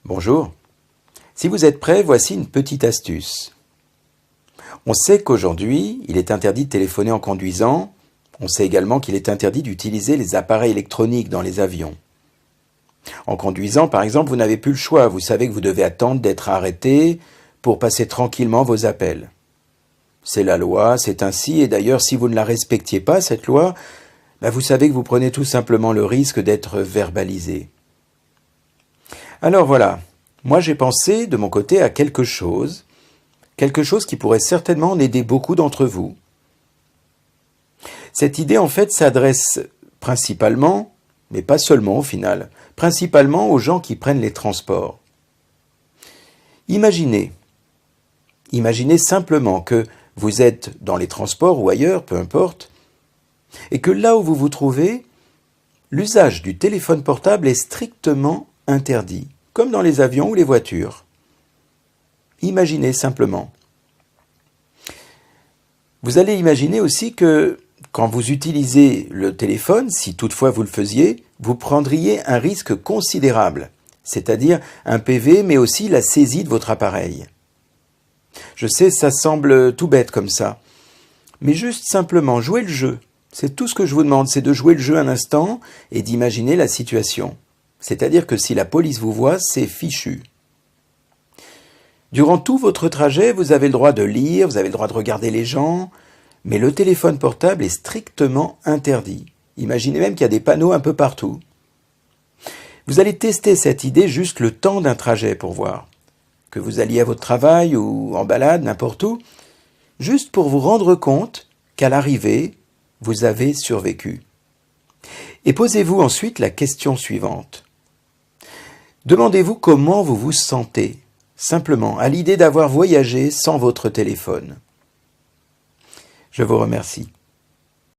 Bonjour. Si vous êtes prêts, voici une petite astuce. On sait qu'aujourd'hui, il est interdit de téléphoner en conduisant. On sait également qu'il est interdit d'utiliser les appareils électroniques dans les avions. En conduisant, par exemple, vous n'avez plus le choix. Vous savez que vous devez attendre d'être arrêté pour passer tranquillement vos appels. C'est la loi, c'est ainsi, et d'ailleurs, si vous ne la respectiez pas, cette loi, vous savez que vous prenez tout simplement le risque d'être verbalisé. Alors voilà, moi j'ai pensé de mon côté à quelque chose qui pourrait certainement en aider beaucoup d'entre vous. Cette idée en fait s'adresse principalement, mais pas seulement au final, principalement aux gens qui prennent les transports. Imaginez simplement que vous êtes dans les transports ou ailleurs, peu importe, et que là où vous vous trouvez, l'usage du téléphone portable est strictement interdit, comme dans les avions ou les voitures. Imaginez simplement. Vous allez imaginer aussi que quand vous utilisez le téléphone, si toutefois vous le faisiez, vous prendriez un risque considérable, c'est-à-dire un PV, mais aussi la saisie de votre appareil. Je sais, ça semble tout bête comme ça, mais juste simplement jouer le jeu. C'est tout ce que je vous demande, c'est de jouer le jeu un instant et d'imaginer la situation. C'est-à-dire que si la police vous voit, c'est fichu. Durant tout votre trajet, vous avez le droit de lire, vous avez le droit de regarder les gens, mais le téléphone portable est strictement interdit. Imaginez même qu'il y a des panneaux un peu partout. Vous allez tester cette idée juste le temps d'un trajet pour voir. Que vous alliez à votre travail ou en balade, n'importe où, juste pour vous rendre compte qu'à l'arrivée, vous avez survécu. Et posez-vous ensuite la question suivante. Demandez-vous comment vous vous sentez, simplement, à l'idée d'avoir voyagé sans votre téléphone. Je vous remercie.